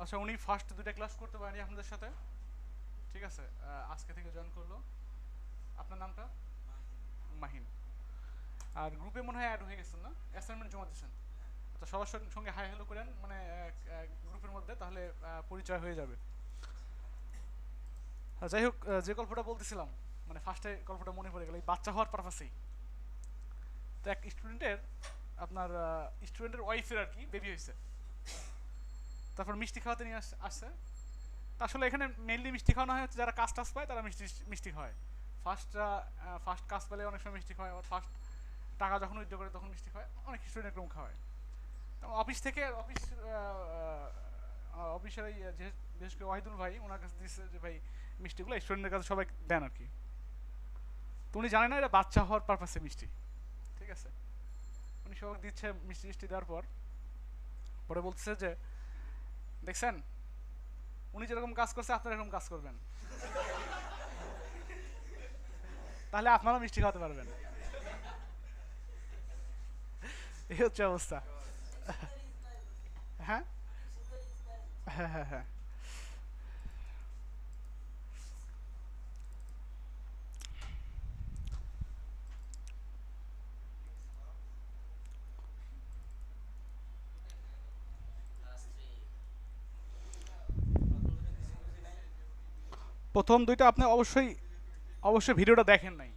আচ্ছা, উনি ফার্স্ট দুইটা ক্লাস করতে পারেনি আপনাদের সাথে, ঠিক আছে, আজকে থেকে জয়েন করলো। আপনার নামটা? মাহিন। আর গ্রুপে মনে হয় অ্যাড হয়ে গেছেন না, অ্যাসাইনমেন্ট জমা দিচ্ছেন। আচ্ছা, সবার সঙ্গে হাই হ্যালো করেন, মানে গ্রুপের মধ্যে, তাহলে পরিচয় হয়ে যাবে। যাই হোক, যে গল্পটা বলতেছিলাম, মানে ফার্স্টে গল্পটা মনে পড়ে গেল এই বাচ্চা হওয়ার পারপাসেই। তো এক স্টুডেন্টের, আপনার স্টুডেন্টের ওয়াইফের আর কি বেবি হয়েছে। তারপর মিষ্টি খাওয়াতে নিয়ে আসছে। তা আসলে এখানে মেইনলি মিষ্টি খাওয়ানো হয় হচ্ছে যারা কাজ টাজ পায় তারা মিষ্টি মিষ্টি খাওয়ায়। ফার্স্ট কাজ পেলে অনেক সময় মিষ্টি খাওয়ায়, ফার্স্ট টাকা যখন উইথড্র করে তখন মিষ্টি খাওয়ায়, অনেক স্টুডেন্ট এরকম খাওয়ায়। অফিস থেকে অফিসের এই বিশেষ করে ওয়াহিদুল ভাই ওনার কাছে দিচ্ছে যে ভাই মিষ্টিগুলো স্টুডেন্টের কাছে সবাই দেন আর কি। তো উনি জানেন না এটা বাচ্চা হওয়ার পারপাসে মিষ্টি, ঠিক আছে। উনি সবাই দিচ্ছে মিষ্টি মিষ্টি দেওয়ার পর পরে বলতেছে যে দেখছেন উনি যেরকম কাজ করছে আপনারা এরকম কাজ করবেন, তাহলে আপনারাও মিষ্টি খাওয়াতে পারবেন। এই হচ্ছে অবস্থা। হ্যাঁ হ্যাঁ হ্যাঁ হ্যাঁ। প্রথম দুইটা আপনি অবশ্যই অবশ্যই ভিডিওটা দেখেন নাই।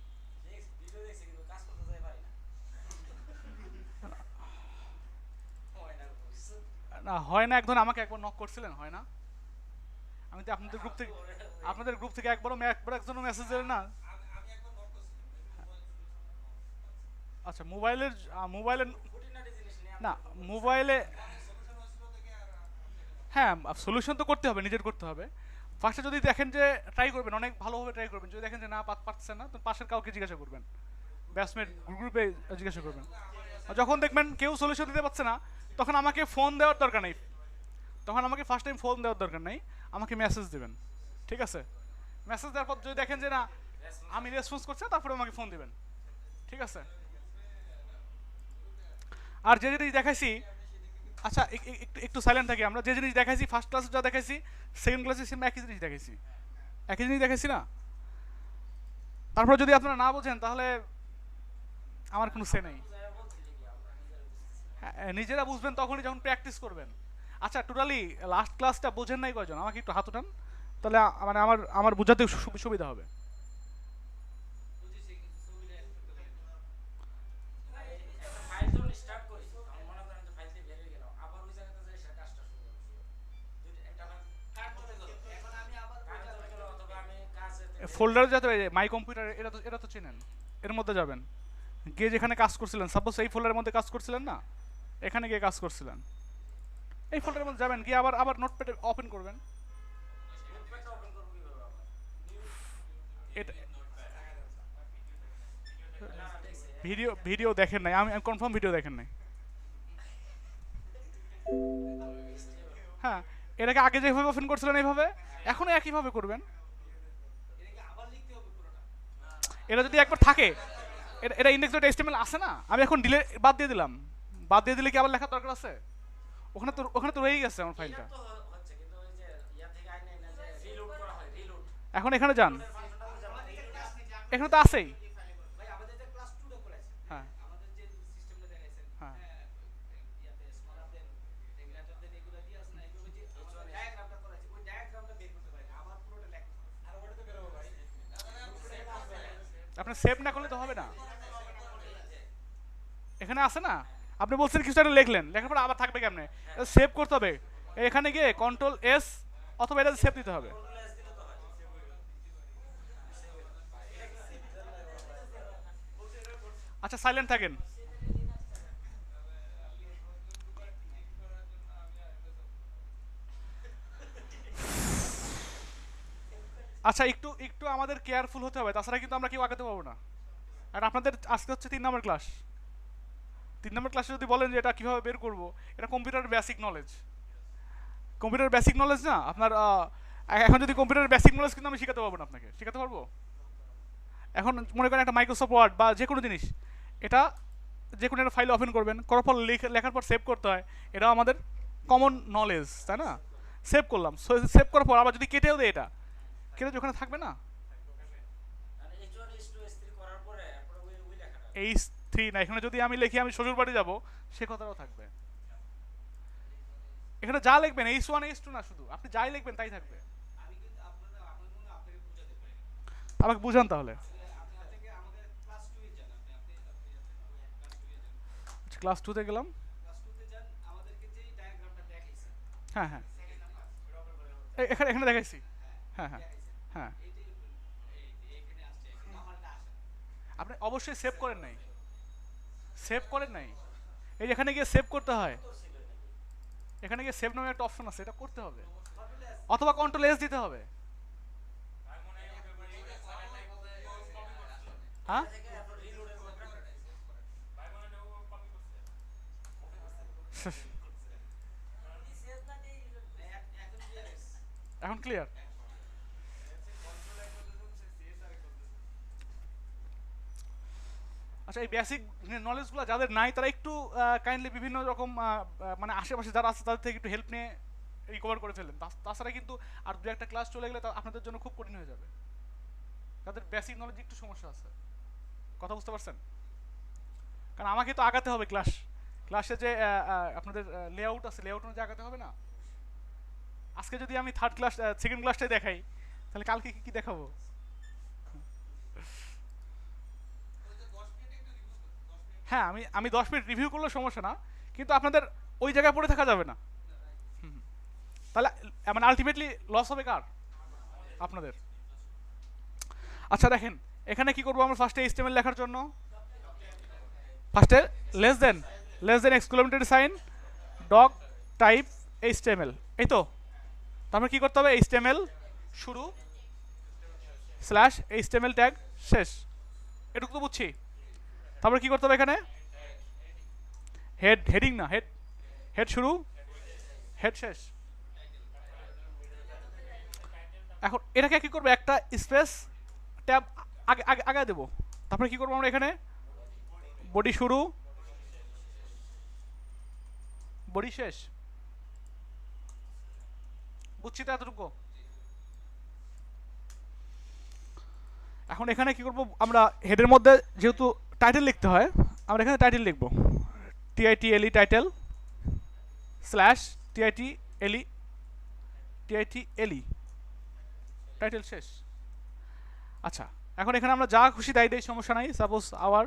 না হয় না, একজন আমাকে একবার নক করছিলেন, হয় না। আমি তো আপনাদের গ্রুপ থেকে একবার একজনও মেসেজ দিলেন না। আচ্ছা, মোবাইলের না, মোবাইলে হ্যাঁ সলিউশন তো করতে হবে, নিজের করতে হবে। ফার্স্টে যদি দেখেন যে ট্রাই করবেন, অনেক ভালোভাবে ট্রাই করবেন, যদি দেখেন যে না পারছেন না তো পাশের কাউকে জিজ্ঞাসা করবেন, ব্যাচমেট গ্রুপে জিজ্ঞাসা করবেন। আর যখন দেখবেন কেউ সলিউশন দিতে পারছে না তখন আমাকে ফোন দেওয়ার দরকার নেই, তখন আমাকে ফার্স্ট টাইম ফোন দেওয়ার দরকার নেই, আমাকে মেসেজ দেবেন, ঠিক আছে। মেসেজ দেওয়ার পর যদি দেখেন যে না আমি রেসপন্স করছি তারপরে আমাকে ফোন দিবেন, ঠিক আছে। আর যে জিনিস দেখাইছি, আচ্ছা একটু একটু সাইলেন্ট থাকি আমরা, যে জিনিস দেখাইছি ফার্স্ট ক্লাসে যা দেখাইছি সেকেন্ড ক্লাসে সেম একই জিনিস দেখাইছি, একই জিনিস দেখাইছি না। তারপর যদি আপনারা না বোঝেন তাহলে আমার কোনো সে নেই। নিজেরা বুঝবেন তখনই যখন প্র্যাকটিস করবেন। আচ্ছা, টোটালি লাস্ট ক্লাসটা বোঝেন নাই কয়জন, আমাকে একটু হাত উঠান, তাহলে মানে আমার আমার বোঝাতে সুবিধা হবে। ফোল্ডারে যাতে মাই কম্পিউটার, এটা তো চেনেন, এর মধ্যে যাবেন, গিয়ে যেখানে কাজ করছিলেন, সাপোজ এই ফোল্ডারের মধ্যে কাজ করছিলেন না, এখানে গিয়ে কাজ করছিলেন, এই ফোল্ডারের মধ্যে যাবেন, গিয়ে আবার আবার নোটপ্যাড ওপেন করবেন। এটা ভিডিও ভিডিও দেখেন নাই, আমি কনফার্ম ভিডিও দেখেন নাই। হ্যাঁ, এটাকে আগে যেভাবে ওপেন করছিলেন এইভাবে এখনো একইভাবে করবেন। এটা যদি একবার থাকে, এটা ইন্ডেক্স ডট এইচটিএমএল আছে না, আমি এখন বাদ দিয়ে দিলাম, বাদ দিয়ে দিলে কি আবার লেখার দরকার আছে? ওখানে তো রয়েই গেছে আমার ফাইলটা। এখন এখানে যান, এখানে তো আছেই। হ্যাঁ হ্যাঁ। আপনি সেভ না করলে তো হবে না, এখানে আছে না। আপনি বলছেন কিছু একটা লিখলেন, লেখার পর আবার থাকবে কেমনে? সেভ করতে হবে, এখানে গিয়ে কন্ট্রোল এস অথবা এটা সেভ দিতে হবে। আচ্ছা, সাইলেন্ট থাকেন। আচ্ছা, একটু একটু আমাদের কেয়ারফুল হতে হবে, তাছাড়া কিন্তু আমরা কেউ আগাতে পারবো না। আর আপনাদের আজকে হচ্ছে 3 নম্বর ক্লাস, 3 নম্বর ক্লাসে যদি বলেন যে এটা কীভাবে বের করবো, এটা computer basic knowledge, computer basic knowledge না আপনার। এখন যদি কম্পিউটার বেসিক নলেজ কিন্তু আমি শেখাতে পারবো না, আপনাকে শেখাতে পারবো। এখন মনে করেন একটা মাইক্রোসফট ওয়ার্ড বা যে কোনো জিনিস, এটা যে কোনো একটা ফাইল ওপেন করবেন, করার পর লেখার পর সেভ করতে হয়, এটাও আমাদের কমন নলেজ, তাই না? সেভ করলাম, সেভ করার পর আবার যদি কেটেও দেয়, এটা কেটে ওখানে থাকবে না। H3 না, এখানে যদি আমি লিখি আমি শ্বশুর বাড়ি যাবো, সে কথাটাও থাকবে। এখানে যা লিখবেন H1 H2 না, শুধু আপনি যাই লিখবেন তাই থাকবে। আমাকে বুঝান তাহলে। ক্লাস 2 তে গেলাম। হ্যাঁ হ্যাঁ, এখানে এখানে দেখাইছি। হ্যাঁ হ্যাঁ হ্যাঁ, আপনি অবশ্যই সেভ করেন নাই, সেভ করেন নাই। এই যে এখানে গিয়ে সেভ করতে হয়, এখানে গিয়ে সেভ নামে একটা অপশন আছে, এটা করতে হবে, অথবা কন্ট্রোল S দিতে হবে। হ্যাঁ, এখন ক্লিয়ার। আচ্ছা, এই বেসিক নলেজগুলো যাদের নাই তারা একটু কাইন্ডলি বিভিন্ন রকম মানে আশেপাশে যারা আছে তাদের থেকে একটু হেল্প নিয়ে রিকভার করে ফেলেন। তাছাড়া কিন্তু আর দু একটা ক্লাস চলে গেলে আপনাদের জন্য খুব কঠিন হয়ে যাবে, তাদের বেসিক নলেজ একটু সমস্যা আছে। কথা বুঝতে পারছেন? কারণ আমাকে তো আগাতে হবে ক্লাসে যে আপনাদের লেআউট আছে, লেআউট অনুযায়ী আগাতে হবে না। আজকে যদি আমি থার্ড ক্লাস সেকেন্ড ক্লাসটাই দেখাই, তাহলে কালকে কি কি দেখাবো? হ্যাঁ, আমি আমি 10 মিনিট রিভিউ করলে সমস্যা না, কিন্তু আপনাদের ওই জায়গায় পড়ে থাকা যাবে না। তাহলে মানে আলটিমেটলি লস হবে কার? আপনাদের। আচ্ছা দেখেন, এখানে কি করবো আমরা ফার্স্টে HTML লেখার জন্য? ফার্স্টে less than exclamatory sign, doctype HTML, এই তো। তারপরে কি করতে হবে? HTML শুরু স্ল্যাশ HTML ট্যাগ শেষ, এটুকু তো বুঝছি। তারপরে কি করতে হবে এখানে? হেডিং না, হেড শুরু, হেড শেষ। এখন এটাকে কি করবো? একটা স্পেস ট্যাব আগে আগে আগে দেবো। তারপরে কি করবো আমরা এখানে? বডি শুরু, বডি শেষ। বুঝছি তো এতটুকু। এখন এখানে কি করবো আমরা? হেডের মধ্যে যেহেতু টাইটেল লিখতে হয়, আমরা এখানে টাইটেল লিখবো, TITLE title slash TITLE title শেষ। আচ্ছা, এখন এখানে আমরা যা খুশি তাই দেই, সমস্যা নাই। Suppose our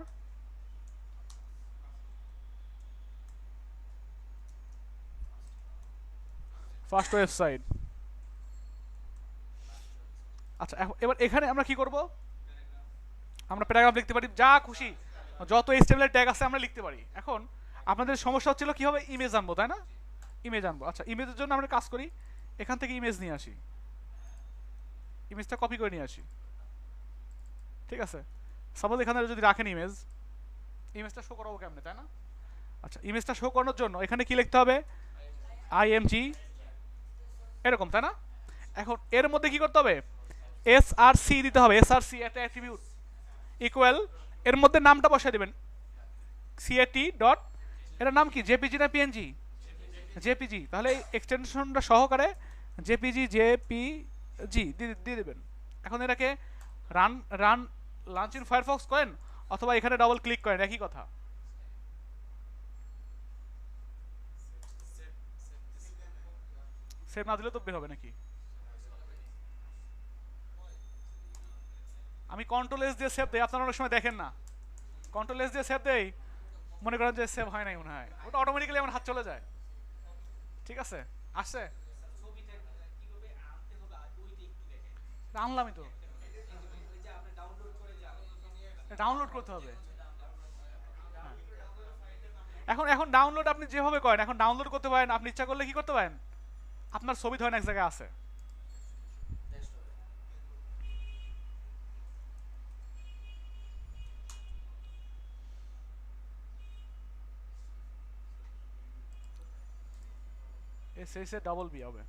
first website. আচ্ছা, এবার এখানে আমরা কি করব? আমরা প্যারাগ্রাফ লিখতে পারি, যা খুশি যত HTML ট্যাগ আছে আমরা লিখতে পারি। এখন আপনাদের সমস্যা হচ্ছিল কি হবে? ইমেজ আনবো, তাই না? ইমেজ আনবো। আচ্ছা, ইমেজের জন্য আমরা কাজ করি, এখান থেকে ইমেজ নিয়ে আসি, ইমেজটা কপি করে নিয়ে আসি। ঠিক আছে, সাপোজ এখানে যদি রাখেন ইমেজ, ইমেজটা শো করাবো কেমনে, তাই না? আচ্ছা, ইমেজটা শো করানোর জন্য এখানে কি লিখতে হবে? IMG, এরকম, তাই না? এখন এর মধ্যে কি করতে হবে? SRC দিতে হবে, SRC একটা অ্যাট্রিবিউট ইকুয়াল, এর মধ্যে নামটা বসাই দেবেন, CAT ডট, এটার নাম কি? জেপিজি না PNG? জেপিজি। তাহলে এই এক্সটেনশনটা সহকারে জেপিজি দিয়ে দেবেন। এখন এটাকে run run launch in Firefox করেন, অথবা এখানে ডাবল ক্লিক করেন, একই কথা। সেভ না দিলে তো বের হবে নাকি? আমি কন্ট্রোল S দিয়ে সেভ দেই, আপনারা অনেক সময় দেখেন না, কন্ট্রোল S দিয়ে সেভ দেই, মনে করেন যে সেভ হয় নাই, মনে হয় ওটা অটোমেটিক্যালি আমার হাত চলে যায়। ঠিক আছে, আসছে, আনলামই তো, ডাউনলোড করতে হবে। এখন এখন ডাউনলোড আপনি যেভাবে করেন, এখন ডাউনলোড করতে পারেন, আপনি ইচ্ছা করলে কি করতে পারেন? আপনার ছবি ধরেন এক জায়গায় আছে, SH এ ডাবল বি হবে।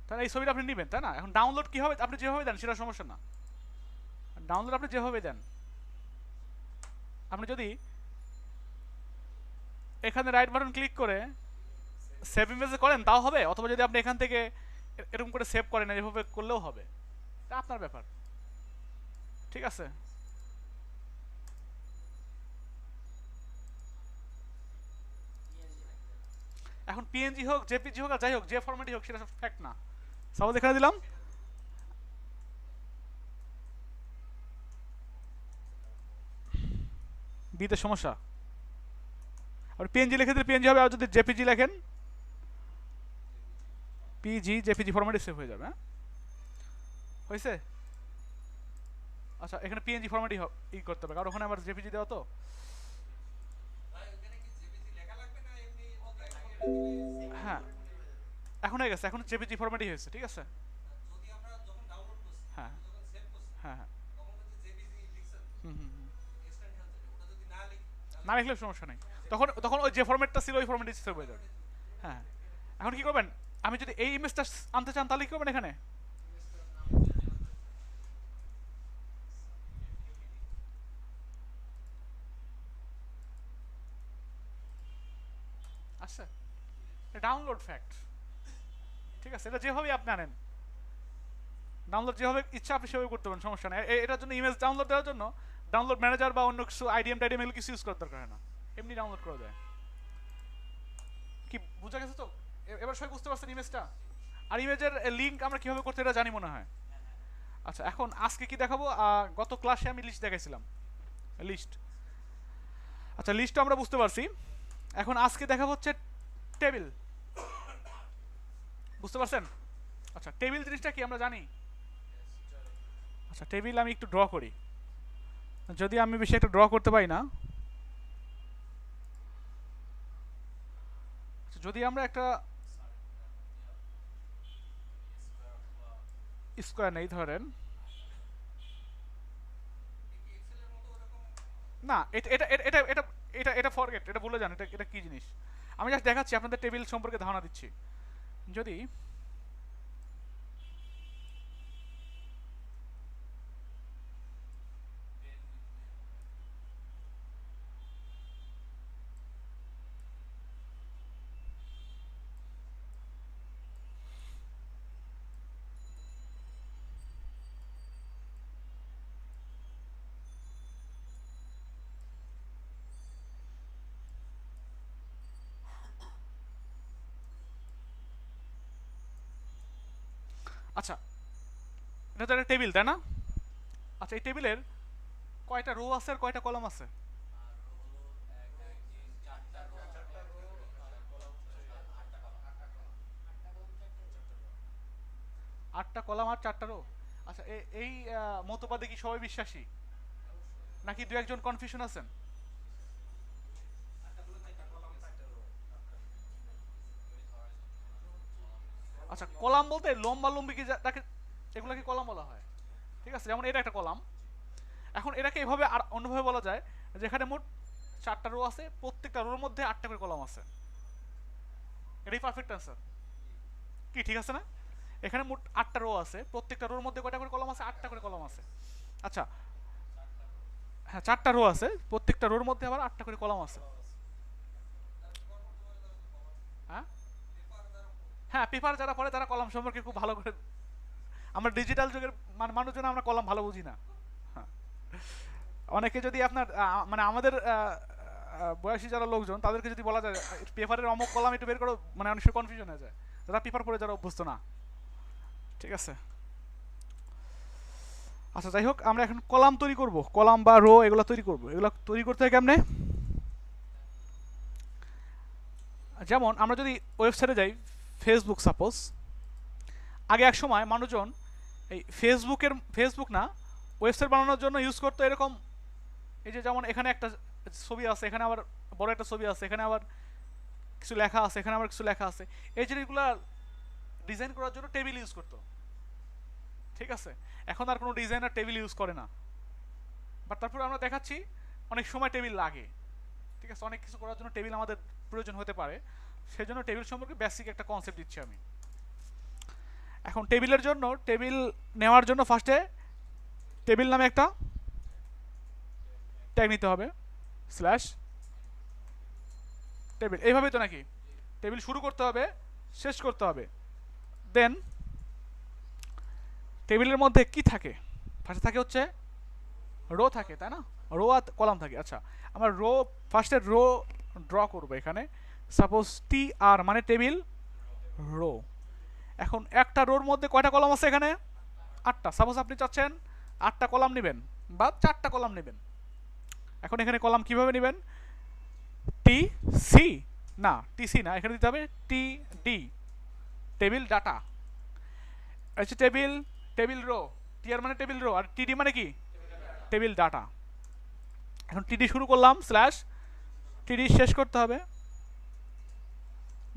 তাহলে এই ছবিটা আপনি নেবেন, তাই না? এখন ডাউনলোড কি হবে? আপনি যেভাবে দেন সেটা সমস্যা না, ডাউনলোড আপনি যেভাবে দেন, আপনি যদি এখানে রাইট বাটন ক্লিক করে সেভ ইমেজে করেন তাও হবে, অথবা যদি আপনি এখান থেকে এরকম করে সেভ করেন এভাবে করলেও হবে, এটা আপনার ব্যাপার। ঠিক আছে, এখন পিএনজি হোক জেপিজি হোক আর যাই হোক যে ফরম্যাটই হোক সেটা ফ্যাক্ট না। সাপোজ এখানে দিলাম বিতে সমস্যা, আর পিএনজি লিখে দিলে পিএনজি হবে, আর যদি জেপিজি লেখেন পিজি জেপিজি ফরম্যাটে সেভ হয়ে যাবে। হ্যাঁ হয়েছে। আচ্ছা এখানে পিএনজি ফরম্যাটই ই করতে হবে, কারণ ওখানে আবার জেপিজি দেওয়া তো। হ্যাঁ এখন হয়ে গেছে, এখন জেপিজি ফরম্যাটই হয়েছে। ঠিক আছে, হ্যাঁ হ্যাঁ হ্যাঁ হুম হুম হুম। না লিখলে সমস্যা নেই, তখন তখন ওই যে ফরম্যাটটা ছিল ওই ফরম্যাটে সেভ হয়ে যাবে। হ্যাঁ এখন কি করবেন, আমি যদি এই ইমেজটা আনতে চান তাহলে কি করবেন, এখানে আচ্ছা ডাউনলোড ফ্যাক্ট। ঠিক আছে, এটা যেভাবেই আপনি আনেন, ডাউনলোড যেভাবে ইচ্ছা আপনি সেভাবে করতে পারেন, সমস্যা নেই। এটার জন্য ইমেজ ডাউনলোড দেওয়ার জন্য ডাউনলোড ম্যানেজার বা অন্য কিছু আইডিএম টাইডিএম এগুলো কিছু ইউজ করার দরকার হয় না, এমনি ডাউনলোড করা যায়। কি বোঝা গেছে তো? এবার সবাই বুঝতে পারছেন ইমেজটা? আর ইমেজের লিঙ্ক আমরা কিভাবে করতে এটা জানি মনে হয়। আচ্ছা এখন আজকে কি দেখাবো, গত ক্লাসে আমি লিস্ট দেখাইছিলাম, লিস্ট। আচ্ছা লিস্টটা আমরা বুঝতে পারছি, এখন আজকে দেখাবো হচ্ছে টেবিল। বুঝতে পারছেন? আচ্ছা টেবিল জিনিসটা কি আমরা জানি। আচ্ছা টেবিল আমি একটু ড্র করি, যদি আমি বেশি একটা ড্র করতে পারি না। যদি আমরা একটা স্কোয়ার নেই ধরেন, না এটা এটা এটা এটা এটা এটা এটা ফরগেট, এটা বলে যান এটা এটা কি জিনিস। আমি জাস্ট দেখাচ্ছি আপনাদের টেবিল সম্পর্কে ধারণা দিচ্ছি। যদি আচ্ছা এটা তো একটা টেবিল তাই না? আচ্ছা এই টেবিলের কয়টা রো আছে আর কয়টা কলাম আছে? 8টা কলাম আর 4টা রো। আচ্ছা এই মতবাদে কি সবাই বিশ্বাসী, নাকি দু একজন কনফিউশন আছেন? আচ্ছা কলাম বলতে লম্বা লম্বি কি তাকে এগুলোকে কলাম বলা হয়। ঠিক আছে, যেমন এটা একটা কলাম। এখন এটাকে এভাবে আর অন্যভাবে বলা যায়, যেখানে মোট 4টা রো আছে, প্রত্যেকটা রোর মধ্যে 8টা করে কলাম আছে। এটাই পারফেক্ট অ্যান্সার কি? ঠিক আছে না? এখানে মোট 8টা রো আছে, প্রত্যেকটা রোর মধ্যে কয়টা করে কলাম আছে? 8টা করে কলাম আছে। আচ্ছা হ্যাঁ 4টা রো আছে, প্রত্যেকটা রোর মধ্যে আবার 8টা করে কলাম আছে। হ্যাঁ হ্যাঁ পেপার যারা পড়ে তারা কলাম সম্পর্কে খুব ভালো করে, আমরা ডিজিটাল যুগের মানুষজন আমরা কলাম ভালো বুঝি না। হ্যাঁ অনেকে যদি আপনার মানে আমাদের বয়সী যারা লোকজন তাদেরকে যদি বলা যায় পেপারের অমুক কলাম একটু বের করো, মানে অনেক সময় কনফিউশন হয়ে যায় যারা পেপার পড়ে যারা অভ্যস্ত না। ঠিক আছে, আচ্ছা যাই হোক আমরা এখন কলাম তৈরি করব, কলাম বা রো এগুলো তৈরি করব। এগুলো তৈরি করতে হয় কেমনে? যেমন আমরা যদি ওয়েবসাইটে যাই, ফেসবুক সাপোজ, আগে এক সময় মানুষজন এই ফেসবুক না ওয়েবসাইট বানানোর জন্য ইউজ করতো এরকম, এই যে যেমন এখানে একটা ছবি আছে, এখানে আবার বড় একটা ছবি আছে, এখানে আবার কিছু লেখা আছে, এখানে আবার কিছু লেখা আছে, এই জিনিসগুলো ডিজাইন করার জন্য টেবিল ইউজ করতো। ঠিক আছে, এখন আর কোনো ডিজাইনার টেবিল ইউজ করে না, বাট তারপরে আমরা দেখাচ্ছি অনেক সময় টেবিল লাগে। ঠিক আছে, অনেক কিছু করার জন্য টেবিল আমাদের প্রয়োজন হতে পারে, সেই জন্য টেবিল সম্পর্কে বেসিক একটা কনসেপ্ট দিচ্ছি আমি। এখন টেবিলের জন্য টেবিল নেওয়ার জন্য ফার্স্টে টেবিল নামে একটা ট্যাগ নিতে হবে, স্ল্যাশ টেবিল, এইভাবেই তো নাকি? টেবিল শুরু করতে হবে, শেষ করতে হবে। দেন টেবিলের মধ্যে কি থাকে? ফার্স্টে থাকে হচ্ছে রো থাকে, তাই না? রো আর কলাম থাকে। আচ্ছা, আমরা রো, ফার্স্টে রো ড্র করবো এখানে। সাপোজ টি আর মানে টেবিল রো। এখন একটা রোর মধ্যে কয়টা কলাম আছে এখানে? 8টা। সাপোজ আপনি চাচ্ছেন 8টা কলাম নেবেন বা 4টা কলাম নেবেন। এখন এখানে কলাম কিভাবে নেবেন? টি সি না, টি সি না, এখানে দিতে হবে টি ডি, টেবিল ডাটা। আচ্ছা, টেবিল, টেবিল রো, টি আর মানে টেবিল রো, আর টিডি মানে কি? Table data. এখন টিডি শুরু করলাম, স্ল্যাশ টিডি শেষ করতে হবে।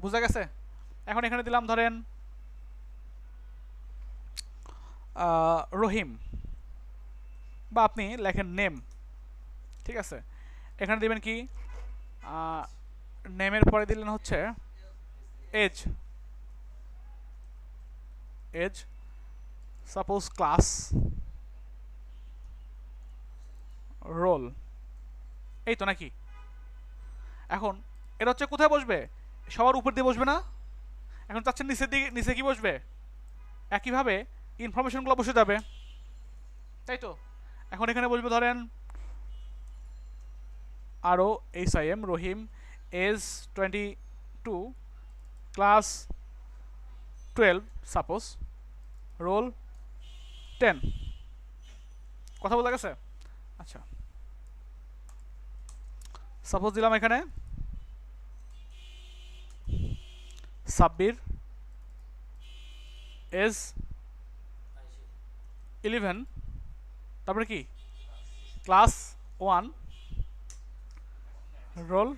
বুঝা গেছে? এখন এখানে দিলাম ধরেন রহিম, বা আপনি লেখেন নেম, ঠিক আছে? এখানে দিবেন কি? নেমের পরে দিলেন হচ্ছে age, age suppose class, roll, এই তো নাকি? এখন এটা হচ্ছে কোথায় বসবে? সবার উপর দিয়ে বসবে না? এখন চাচ্ছেন নিচের দিকে, নিচে কি বসবে? একইভাবে ইনফরমেশনগুলো বসে যাবে, তাই তো? এখন এখানে বসবে ধরেন আরও H I M Rahim, age 22, class 12 suppose, roll 10। কথা বলা গেছে? আচ্ছা, সাপোজ দিলাম এখানে সাব্বির, এজ 11, তারপরে কি? ক্লাস 1, রোল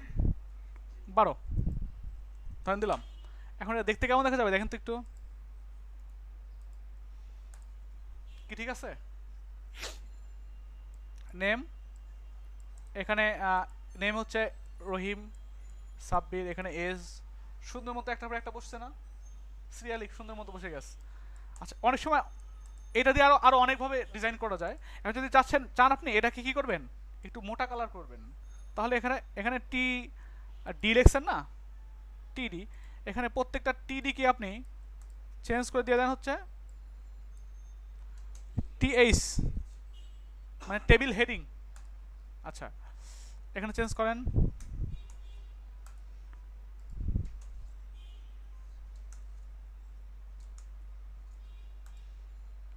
12 ধরেন দিলাম। এখন এটা দেখতে কেমন দেখা যাবে দেখেন তো একটু, কি ঠিক আছে? নেম, এখানে নেম হচ্ছে রহিম, সাব্বির, এখানে এজ, সুন্দর মতো একটা পর একটা বসছে না? সিরিয়ালি সুন্দর মতো বসে গেছে। আচ্ছা, অনেক সময় এটা দিয়ে আরো আরো অনেকভাবে ডিজাইন করা যায়। এখন যদি চান আপনি এটাকে কি করবেন? একটু মোটা কালার করবেন, তাহলে এখানে এখানে টি ডি লেখছেন না, টিডি, এখানে প্রত্যেকটা টিডি কে আপনি চেঞ্জ করে দিয়ে দেন হচ্ছে টিএইচ, মানে টেবিল হেডিং। আচ্ছা, এখানে চেঞ্জ করেন,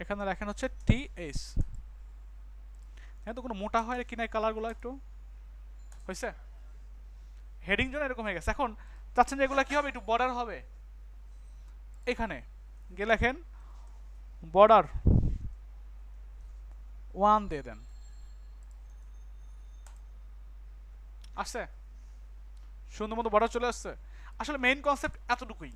এখানে লেখেন হচ্ছে টিএইচ। হ্যাঁ, তো কোনো মোটা হয় কি না কালারগুলো একটু হয়েছে? হেডিং জন্য এরকম হয়ে গেছে। এখন চাচ্ছেন যে এগুলো কি হবে? একটু বর্ডার হবে। এখানে গিয়ে লেখেন বর্ডার 1 দিয়ে দেন, আসছে সুন্দর মতো বর্ডার চলে আসছে। আসলে মেইন কনসেপ্ট এতটুকুই।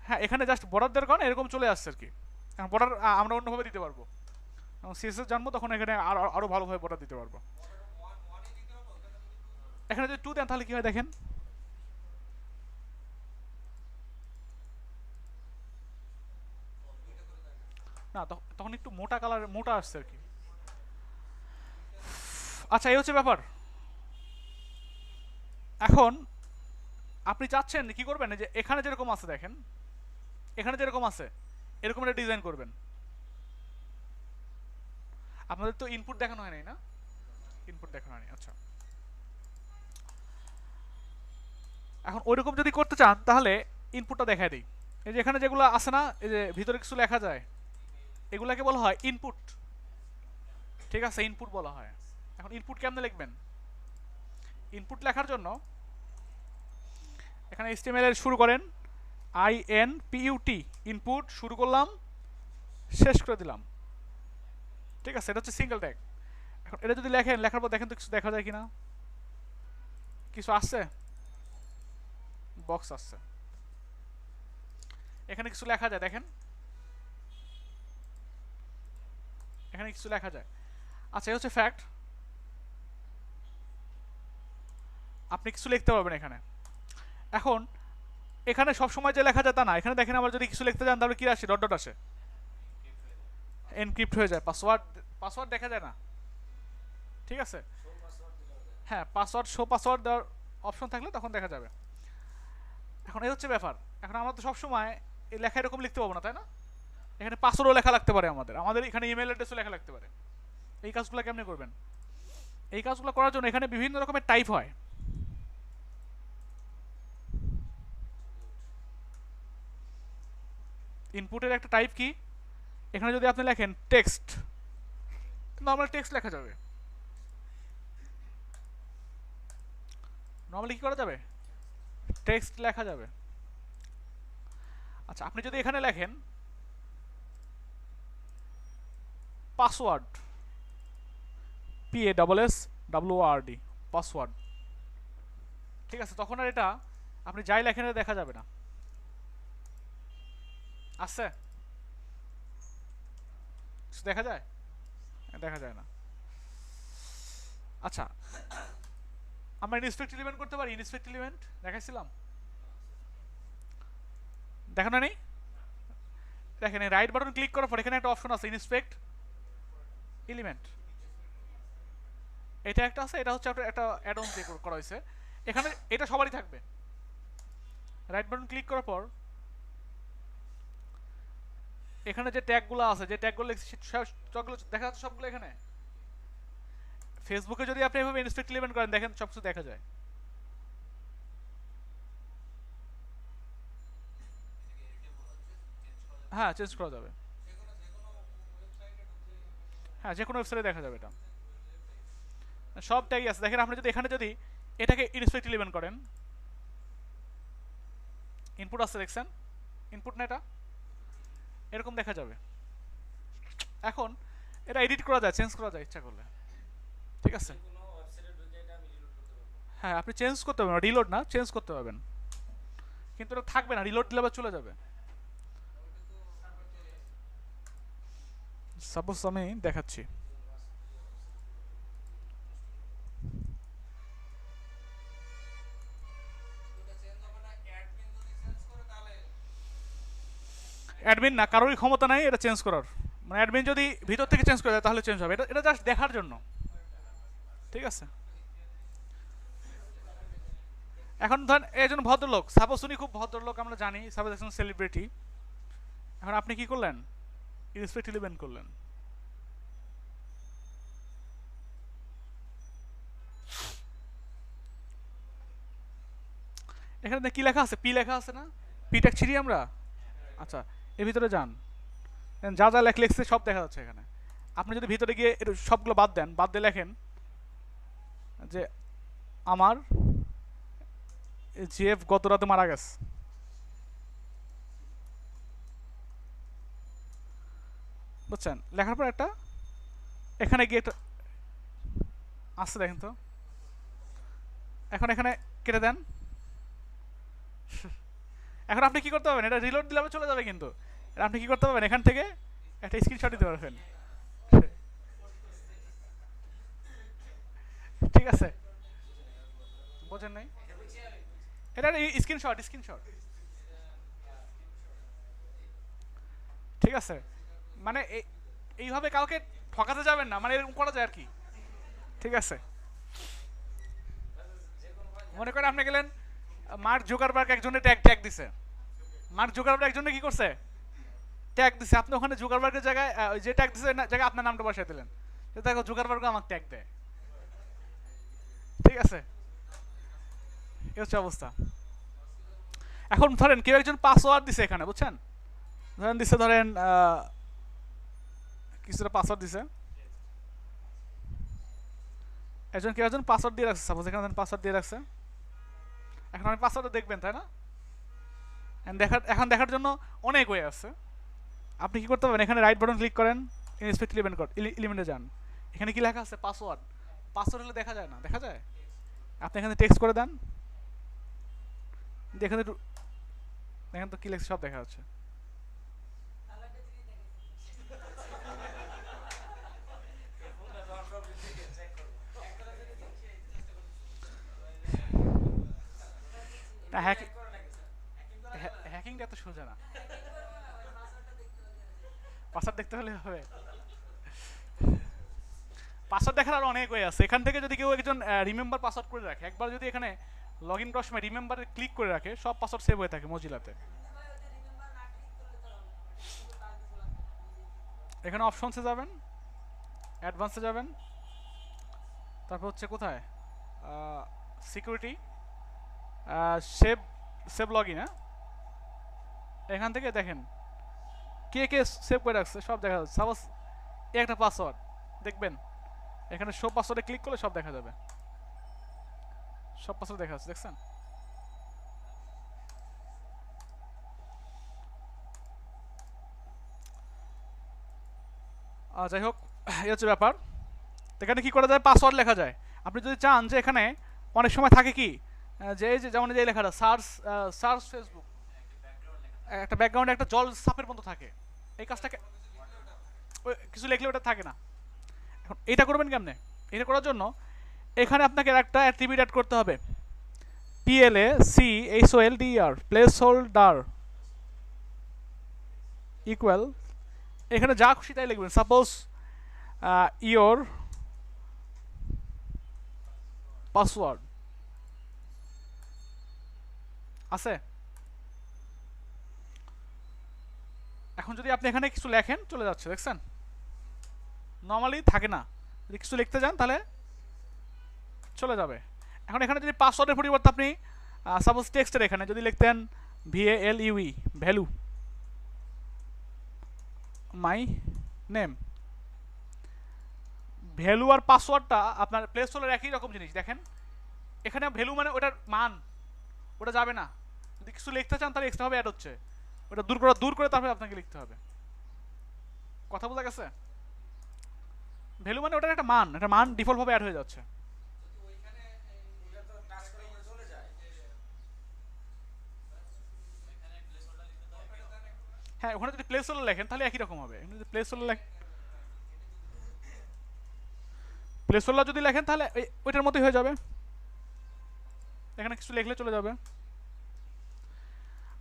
হ্যাঁ, এখানে জাস্ট বর্ডার দেওয়ার কারণে এরকম চলে আসছে আর কি। এখন বর্ডার আমরা অন্যভাবে দিতে পারবো, যখন সিএসএস জানবো তখন এখানে আরো আরো ভালোভাবে বর্ডার দিতে পারবো। এখানে যদি 2 দেন তাহলে কি হয় দেখেন, না তখন একটু মোটা কালার, মোটা আসছে আর কি। আচ্ছা, এই হচ্ছে ব্যাপার। এখন আপনি চাচ্ছেন কি করবেন? যে এখানে যেরকম আছে দেখেন, এখানে যেরকম আছে এরকম একটা ডিজাইন করবেন। আপনাদের তো ইনপুট দেখানো হয় নাই না? ইনপুট দেখানো হয়নি, আচ্ছা। এখন ওইরকম যদি করতে চান তাহলে ইনপুটটা দেখায় দিই। এই যে এখানে যেগুলো আছে না, এই যে ভিতরে কিছু লেখা যায়, এগুলাকে বলা হয় ইনপুট, ঠিক আছে? ইনপুট বলা হয়। এখন ইনপুট কেমনে লিখবেন? ইনপুট লেখার জন্য এখানে HTML এর শুরু করেন INPUT, ইনপুট শুরু করলাম, শেষ করে দিলাম, ঠিক আছে? এটা হচ্ছে সিঙ্গেল ট্যাগ। এখন এটা যদি লেখেন, লেখার পর দেখেন তো কিছু দেখা যায় কিনা, কিছু আসছে? বক্স আসছে, এখানে কিছু লেখা যায় দেখেন, এখানে কিছু লেখা যায়। আচ্ছা, এই হচ্ছে ফ্যাক্ট, আপনি কিছু লিখতে পারবেন এখানে। এখন এখানে সব সময় যে লেখা যায় তা না, এখানে দেখেন আবার যদি কিছু লিখতে যান তাহলে কি আসে? ডট ডট আসে। এনক্রিপ্ট হয়ে যায়, পাসওয়ার্ড পাসওয়ার্ড দেখা যায় না, ঠিক আছে। হ্যাঁ, পাসওয়ার্ড শো পাসওয়ার্ড দেওয়ার অপশন থাকলে তখন দেখা যাবে। এখন এই হচ্ছে ব্যাপার। এখন আমরা তো সবসময় এই লেখা এরকম লিখতে পাবো না, তাই না? এখানে পাসওয়ার্ডও লেখা লাগতে পারে, আমাদের এখানে ইমেল অ্যাড্রেসও লেখা লাগতে পারে। এই কাজগুলো কেমনে করবেন? এই কাজগুলো করার জন্য এখানে বিভিন্ন রকমের টাইপ হয়। ইনপুটের একটা টাইপ কি, এখানে যদি আপনি লেখেন টেক্সট, নর্মাল টেক্সট লেখা যাবে। নর্মালি কি করা যাবে? টেক্সট লেখা যাবে। আচ্ছা, আপনি যদি এখানে লেখেন পাসওয়ার্ড, PASSWORD, পাসওয়ার্ড, ঠিক আছে, তখন আর এটা আপনি যাই লেখেন এটা দেখা যাবে না। আসছে? দেখা যায়? দেখা যায় না। আচ্ছা, আমরা ইনস্পেক্ট এলিমেন্ট করতে পারি। ইনস্পেক্ট এলিমেন্ট দেখাইছিলাম, দেখানো নেই? দেখেন, রাইট বাটন ক্লিক করার পর এখানে একটা অপশন আছে ইনস্পেক্ট এলিমেন্ট, এটা একটা আছে, এটা হচ্ছে একটা অ্যাড অন করা হয়েছে এখানে, এটা সবারই থাকবে। রাইট বাটন ক্লিক করার পর এখানে যে ট্যাগগুলো আছে, যে ট্যাগগুলো দেখা যাচ্ছে সবগুলো এখানে। ফেসবুকে যদি আপনি এভাবে ইনস্পেক্ট এলিমেন্ট করেন, দেখেন সবকিছু দেখা যায়। হ্যাঁ, চেঞ্জ করা যাবে। হ্যাঁ, যে কোনো ওয়েবসাইটে দেখা যাবে এটা, সব ট্যাগই আছে। দেখেন, আপনি যদি এখানে যদি এটাকে ইনস্পেক্ট এলিমেন্ট করেন, ইনপুট আছে দেখছেন, ইনপুট না, এটা এরকম দেখা যাবে। এখন এটা এডিট করা যায়, চেঞ্জ করা যায় ইচ্ছা করলে, ঠিক আছে। হ্যাঁ, আপনি চেঞ্জ করতে পারবেন, রিলোড না, চেঞ্জ করতে পারবেন, কিন্তু এটা থাকবে না, রিলোড দিলে আবার চলে যাবে। সাপোজ আমি দেখাচ্ছি, অ্যাডমিন না, কারোরই ক্ষমতা নাই এটা চেঞ্জ করার। মানে অ্যাডমিন যদি ভিতর থেকে চেঞ্জ করে দেয় তাহলে চেঞ্জ হবে, এটা এটা জাস্ট দেখার জন্য, ঠিক আছে। এখন ধরেন একজন ভদ্রলোক, সাপোজ উনি খুব ভদ্রলোক, আমরা জানি, সাপোজ একজন সেলিব্রিটি। এখন আপনি কি করলেন? ইনস্পেক্ট এলিমেন্ট করলেন। এখানে কি লেখা আছে? পি লেখা আছে না? পিটা ছিড়ি আমরা। আচ্ছা, এর ভিতরে যান, যা যা লিখছে সব দেখা যাচ্ছে এখানে। আপনি যদি ভিতরে গিয়ে সবগুলো বাদ দেন, বাদ দিয়ে লেখেন যে আমার জিএফ গত রাতে মারা গেছে, বুঝছেন? লেখার পর একটা এখানে গিয়ে একটা আসছে, দেখেন তো। এখন এখানে কেটে দেন। এখন আপনি কি করতে পারবেন? এটা রিলোড দিলে চলে যাবে, কিন্তু আপনি কি করতে পারবেন? এখান থেকে একটা স্ক্রিনশট দিতে পারবেন, ঠিক আছে। বোঝেন নাই? এটা স্ক্রিনশট, স্ক্রিনশট, ঠিক আছে। মানে এইভাবে কাউকে ঠকাতে যাবেন না, মানে এরকম করা যায় আর কি, ঠিক আছে। মনে করেন আপনি গেলেন, মার্ক জুকারবার্গ একজনের ট্যাগ ট্যাগ দিছে, মার্ক জুকারবার্গ একজনে কি করছে? ট্যাগ দিছে। আপনি ওখানে জুকারবার্গের জায়গায় যে ট্যাগ দিছে জায়গায় আপনার নামটা বসাই দিলেন, দেখো জুকারবার্গ আমাকে ট্যাগ দেয়, ঠিক আছে। এই হচ্ছে অবস্থা। এখন ধরেন কেউ একজন পাসওয়ার্ড দিছে এখানে, বুঝছেন? ধরেন দিছে, ধরেন কিছুটা পাসওয়ার্ড দিছে, একজন কেউ একজন পাসওয়ার্ড দিয়ে রাখছে, সাপোজ এখানে পাসওয়ার্ড দিয়ে রাখছে। এখন আপনি পাসওয়ার্ডটা দেখবেন, তাই না? এখন দেখার জন্য অনেক ওয়ে আছে। আপনি কি করতে পারবেন? এখানে রাইট বাটন ক্লিক করেন, ইনস্পেক্ট এলিমেন্টে যান। এখানে কি লেখা আছে? পাসওয়ার্ড। পাসওয়ার্ড হলে দেখা যায় না, দেখা যায়? আপনি এখানে টেক্সট করে দেন, দেখেন একটু, দেখেন তো কি লেখছে, সব দেখা যাচ্ছে। না, হ্যাকিংটা এত সোজা না, পাসওয়ার্ড দেখতে হলে হবে। পাসওয়ার্ড দেখার আরও অনেক ওয়ে আছে। এখান থেকে যদি কেউ একজন রিমেম্বার পাসওয়ার্ড করে রাখে, একবার যদি এখানে লগ ইন করার সময় রিমেম্বারে ক্লিক করে রাখে, সব পাসওয়ার্ড সেভ হয়ে থাকে মজিলাতে। এখানে অপশনসে যাবেন, অ্যাডভান্সে যাবেন, তারপর হচ্ছে কোথায় security, save save log in. হ্যাঁ, এখান থেকে দেখেন কে কে সেভ করে রাখছে সব দেখা যাচ্ছে। সাপোজ একটা পাসওয়ার্ড দেখবেন, এখানে সব পাসওয়ার্ডে ক্লিক করলে সব দেখা যাবে, সব পাসওয়ার্ড দেখা যাচ্ছে, দেখছেন? যাই হোক, এই হচ্ছে ব্যাপার। এখানে কি করা যায়, পাসওয়ার্ড লেখা যায়। আপনি যদি চান যে এখানে অনেক সময় থাকে কি যে এই যে যেমন যে লেখাটা সার্চ সার্চ ফেসবুক, একটা ব্যাকগ্রাউন্ডে একটা জল সাপের মতো থাকে, এই কাজটাকে কিছু লিখলে ওটা থাকে না। এখন এটা করবেন কেমনে? এটা করার জন্য এখানে আপনাকে একটা অ্যাট্রিবিউট অ্যাড করতে হবে, PLACHOLDER, প্লেস হোল্ডার ইকুয়াল, এখানে যা খুশি তাই লিখবেন। সাপোজ ইয়োর পাসওয়ার্ড আছে। এখন যদি আপনি এখানে কিছু লেখেন চলে যাচ্ছে, দেখছেন? নর্মালি থাকে না, যদি কিছু লিখতে যান তাহলে চলে যাবে। এখন এখানে যদি পাসওয়ার্ডের পরিবর্তে আপনি সাপোজ টেক্সটের এখানে যদি লিখতেন VALUE, value my name, value আর পাসওয়ার্ডটা আপনার প্লে স্টোরের একই রকম জিনিস। দেখেন এখানে ভ্যালু মানে ওটার মান, ওটা যাবে না। যদি কিছু লিখতে চান তাহলে এক্সট্রা ভাবে অ্যাড হচ্ছে, ওটা দূর করে তারপরে আপনাকে লিখতে হবে। কথা বোঝা গেছে? ভ্যালু মানে ওটার একটা মান, একটা মান ডিফল্ট ভাবে অ্যাড হয়ে যাচ্ছে। হ্যাঁ, ওখানে যদি প্লেস হোল্ডার লেখেন তাহলে একই রকম হবে। যদি প্লেস হোল্ডার যদি লেখেন তাহলে ওইটার মতোই হয়ে যাবে, এখানে কিছু লিখলে চলে যাবে।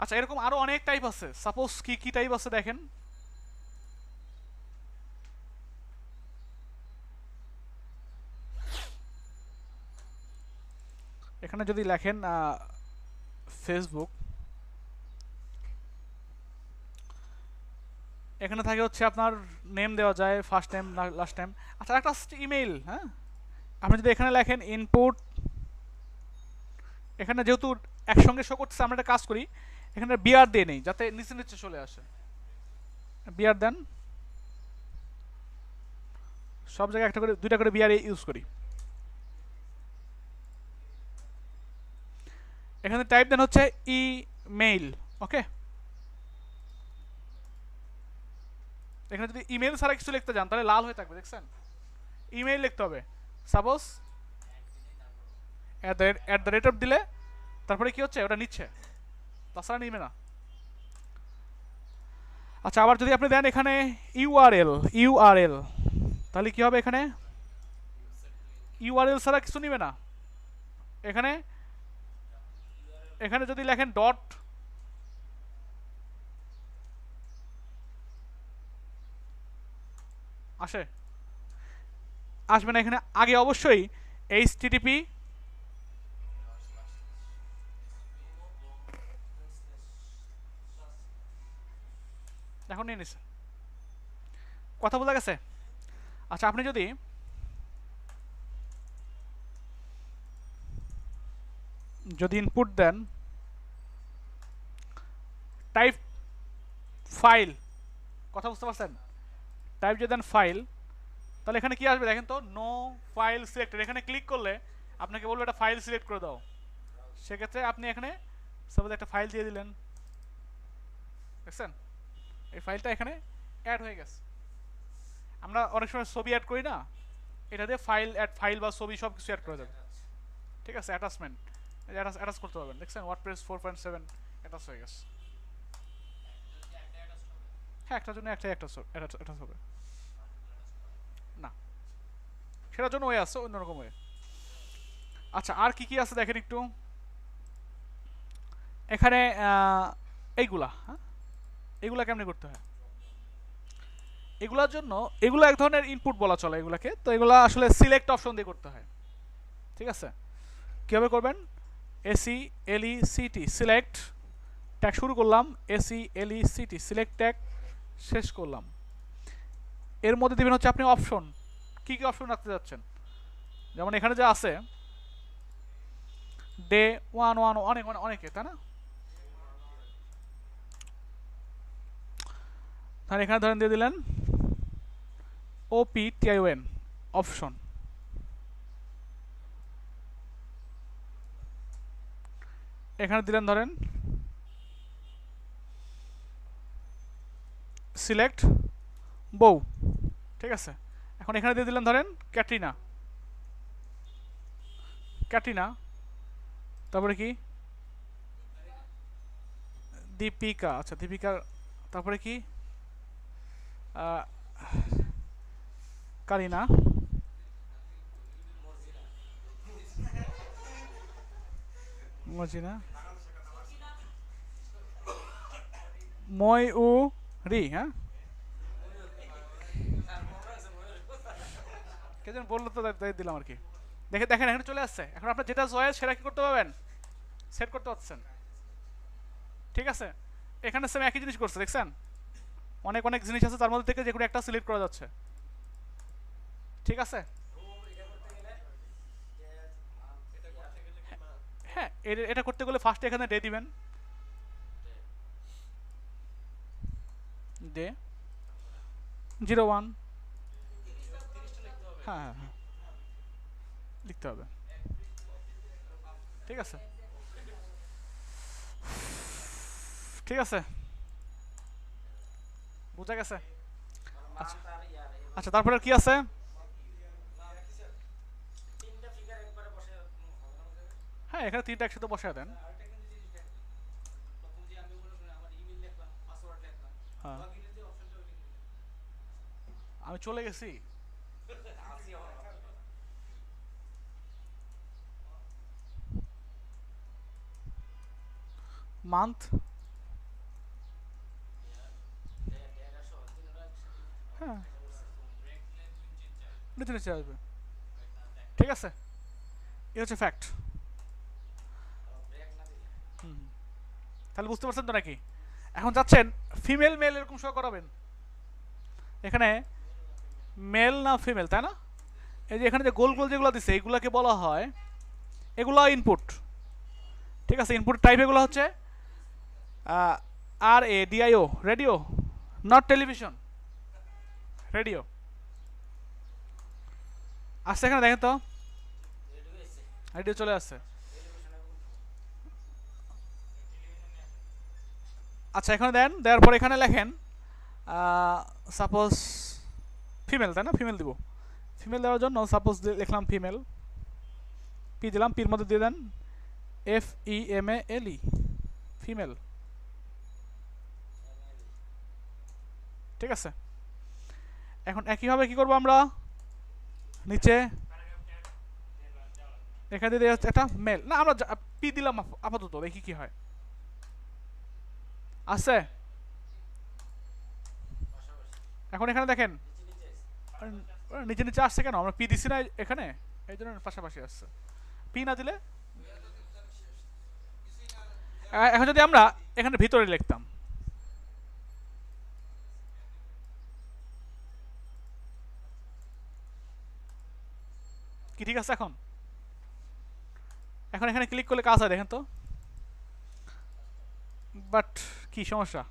আচ্ছা, এরকম আরো অনেক টাইপ আছে। সাপোজ কি কি টাইপ আছে দেখেন, এখানে যদি লেখেন ফেসবুক, এখানে থাকে হচ্ছে আপনার নেম দেওয়া যায়, ফার্স্ট নেম লাস্ট নেম। আচ্ছা, একটা ইমেইল। হ্যাঁ, আপনি যদি এখানে লেখেন ইনপুট, এখানে যেহেতু একসঙ্গে শো করতেছে আমরা একটা কাজ করি, এখানে বিআর দিয়ে নেই যাতে নিচে নিচে চলে আসে। বিআর দেন, সব জায়গায় একটা করে দুইটা করে বিআর ইউজ করি। এখানে টাইপ দেন হচ্ছে ইমেইল। ওকে, এখানে যদি ইমেল ছাড়া কিছু লিখতে যান তাহলে লাল হয়ে থাকবে, দেখছেন? ইমেইল লিখতে হবে। Suppose at the rate of দিলে তারপরে কি হচ্ছে, ওটা নিচ্ছে, তাছাড়া নিবে না। আচ্ছা, আবার যদি আপনি দেন এখানে ইউআরএল তাহলে কি হবে, এখানে ইউআরএল ছাড়া কিছু নিবে না। এখানে এখানে যদি লেখেন ডট, আসবে না। এখানে আগে অবশ্যই HTTP, এখন নিয়ে নিচ্ছে। কথা বোঝা গেছে? আচ্ছা, আপনি যদি ইনপুট দেন টাইপ ফাইল, কথা বুঝতে পারছেন? টাইপ যদি দেন ফাইল, তাহলে এখানে কি আসবে দেখেন তো, নো ফাইল সিলেক্টেড। এখানে ক্লিক করলে আপনাকে বলবে একটা ফাইল সিলেক্ট করে দাও। সেক্ষেত্রে আপনি এখানে সাপোজ একটা ফাইল দিয়ে দিলেন, দেখছেন? এই ফাইলটা এখানে অ্যাড হয়ে গেছে। আমরা অনেক সময় ছবি অ্যাড করি না, এটা দিয়ে ফাইল বা ছবি সব কিছু অ্যাড করে যাবে। ঠিক আছে, অ্যাটাচমেন্ট অ্যাটাচ করতে পারবেন, দেখছেন? ওয়ার্ডপ্রেস 4.7 অ্যাটাচ হয়ে গেছে। হ্যাঁ, একটার জন্য একটাই অ্যাটাচ হবে না, সেটার জন্য ওয়ে আছে, অন্যরকম ওয়ে। আচ্ছা, আর কি কি আছে দেখেন একটু। এখানে এইগুলা, হ্যাঁ, এইগুলা কেমনে করতে হয়। এগুলোর জন্য এগুলো এক ধরনের ইনপুট বলা চলে এগুলাকে, তো এগুলো আসলে সিলেক্ট অপশন দিয়ে করতে হয়। ঠিক আছে, কীভাবে করবেন? এসি এলই সিটি সিলেক্ট ট্যাগ শুরু করলাম, এসি এলই সিটি সিলেক্ট ট্যাগ শেষ করলাম। এর মধ্যে দেবেন হচ্ছে আপনি অপশন, কী কী অপশন রাখতে যাচ্ছেন। যেমন এখানে যে আছে ডে 1 অনেক অনেকে, তাই না? তাহলে এখানে ধরেন দিয়ে দিলেন OPTION অপশন। এখানে দিলেন ধরেন সিলেক্ট বউ। ঠিক আছে, এখন এখানে দিয়ে দিলেন ধরেন ক্যাটরিনা, ক্যাটরিনা, তারপরে কি দীপিকা, আচ্ছা দীপিকা, তারপরে কি কারিনা, মজিনা, ময়ূরী, হ্যাঁ কে যেন বললো তো তাই দিলাম আর কি। দেখেন এখানে চলে আসছে। এখন আপনার যেটা চয়েস সেটা কি করতে পারবেন, সেট করতে পারছেন। ঠিক আছে, এখানে সেম একই জিনিস করছে, দেখছেন অনেক অনেক জিনিস আছে তার মধ্যে থেকে যে কোনো একটা সিলেক্ট করা যাচ্ছে। ঠিক আছে, হ্যাঁ এটা করতে গেলে ফার্স্টে এখানে ডে দিবেন, ডে 01, হ্যাঁ হ্যাঁ হ্যাঁ লিখতে হবে। ঠিক আছে, ঠিক আছে, বুঝা গেছে। আচ্ছা আচ্ছা, তারপরে কি আছে? হ্যাঁ এখানে তিনটা একসাথে বসায় দেন। হ্যাঁ আমি চলে গেছি। মান্থ, হ্যাঁ নিচে নিচে আসবে। ঠিক আছে, এ হচ্ছে ফ্যাক্ট। হুম, তাহলে বুঝতে পারছেন তো নাকি? এখন যাচ্ছেন ফিমেল মেল এরকম শো করাবেন, এখানে মেল না ফিমেল, তাই না? এই যে এখানে যে গোল গোল যেগুলো দিচ্ছে এগুলাকে বলা হয়, এগুলো ইনপুট। ঠিক আছে, ইনপুট টাইপ এগুলো হচ্ছে RADIO, radio, not television, radio. আসছে এখানে দেখেন তো, রেডিও চলে আসছে। আচ্ছা এখানে দেন, দেওয়ার পর এখানে লেখেন সাপোজ ফিমেল, তাই না? ফিমেল দিব, ফিমেল দেওয়ার জন্য সাপোজ লিখলাম ফিমেল, পি দিলাম, পির মধ্যে দিয়ে দেন FEMALE, ফিমেল। ঠিক আছে, এখন একইভাবে কি করবো আমরা, নিচে এখানে দিয়ে একটা মেল, না আমরা পি দিলাম আপাতত, দেখি কি হয়। আছে, এখন এখানে দেখেন নিচে নিচে আসছে কেন, আমরা পি দিছি না এখানে, এই জন্য পাশাপাশি আসছে। পি না দিলে, এখন যদি আমরা এখানে ভিতরে লিখতাম, কি ঠিক আছে? এখন এখন এখানে ক্লিক করলে কাজ হয়, দেখেন তো। বাট কি সমস্যা,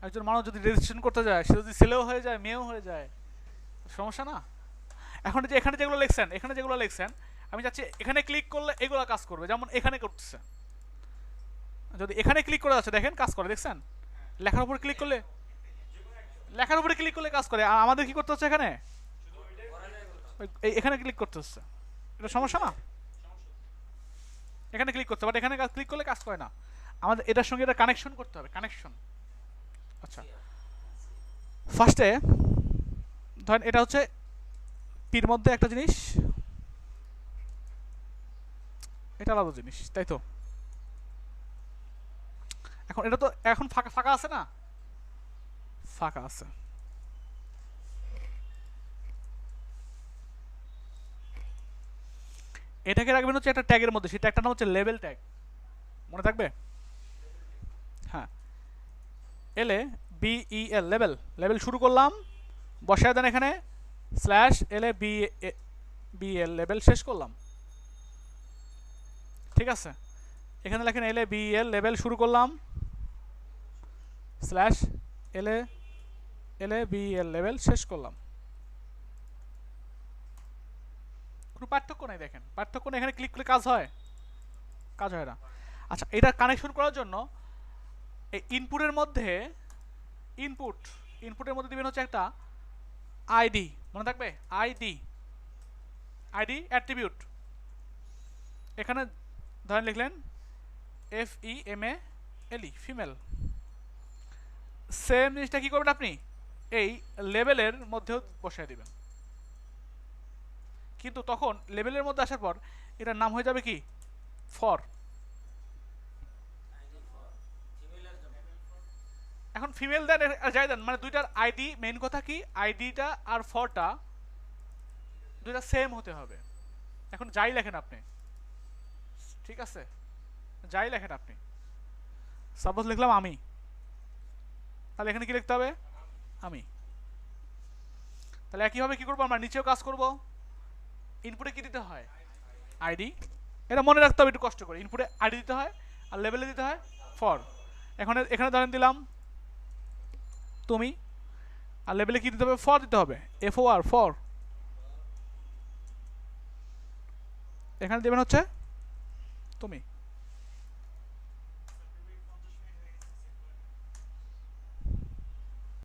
একজন মানুষ যদি রেজিস্ট্রেশন করতে যায়, সে যদি ছেলেও হয়ে যায় মেয়েও হয়ে যায়, সমস্যা না? এখন যে এখানে যেগুলো লিখছেন, এখানে যেগুলো লিখছেন, আমি চাচ্ছি এখানে ক্লিক করলে এগুলো কাজ করবে, যেমন এখানে করতেছে। যদি এখানে ক্লিক করে যাচ্ছে দেখেন কাজ করে, দেখছেন লেখার উপরে ক্লিক করলে, লেখার উপরে ক্লিক করলে কাজ করে। আর আমাদের কি করতে হচ্ছে, এখানে এখানে ক্লিক করতে হচ্ছে, এটা সমস্যা না? এখানে ক্লিক করতে, বাট এখানে ক্লিক করলে কাজ করে না। আমাদের এটার সঙ্গে এটা কানেকশন করতে হবে, কানেকশন। আচ্ছা ফার্স্টে ধরেন এটা হচ্ছে পির মধ্যে একটা জিনিস, এটা আলাদা জিনিস, তাই তো? এখন এটা তো এখন ফাঁকা ফাঁকা আছে না, ফাঁকা আছে। এটাকে রাখবেন হচ্ছে একটা ট্যাগের মধ্যে, সেই ট্যাগটার নাম হচ্ছে লেভেল ট্যাগ, মনে থাকবে? হ্যাঁ, এলে বিইএল লেভেল, লেভেল শুরু করলাম, বসায় দেন এখানে স্ল্যাশ এলে বিএল লেভেল শেষ করলাম, ঠিক আছে? এখানে লেখেন এলে বিএল লেভেল শুরু করলাম স্ল্যাশ এলে বিএল লেভেল শেষ করলাম। কোনো পার্থক্য নাই, দেখেন পার্থক্য নেই, এখানে ক্লিক করলে কাজ হয়? কাজ হয় না। আচ্ছা, এটা কানেকশন করার জন্য এই ইনপুটের মধ্যে ইনপুটের মধ্যে দিবেন হচ্ছে একটা আইডি, মনে থাকবে? ID attribute. এখানে ধরেন লিখলেন FEMALE ফিমেল। সেম জিনিসটা কি করবেন আপনি এই লেভেলের মধ্যেও বসায় দিবেন, কিন্তু তখন লেভেলের মধ্যে আসার পর এটার নাম হয়ে যাবে কি ফর। এখন ফিমেল দেন যাই দেন, মানে দুইটার আইডি, মেইন কথা কি আইডিটা আর ফরটা দুইটা সেম হতে হবে। এখন যাই লেখেন আপনি, ঠিক আছে, যাই লেখেন আপনি, সাপোজ লিখলাম আমি, তাহলে এখানে কি লিখতে হবে? আমি। তাহলে একইভাবে কি করবো আমরা, নিচেও কাজ করব, ইনপুটে কি দিতে হয়? আইডি। এটা মনে রাখতে হবে একটু কষ্ট করে, ইনপুটে আইডি দিতে হয় আর লেভেলে দিতে হয় ফর। এখানে ধরেন দিলাম তুমি, আর লেভেলে কি দিতে হবে? ফর দিতে হবে, FOR ফর। এখানে দেবেন হচ্ছে তুমি।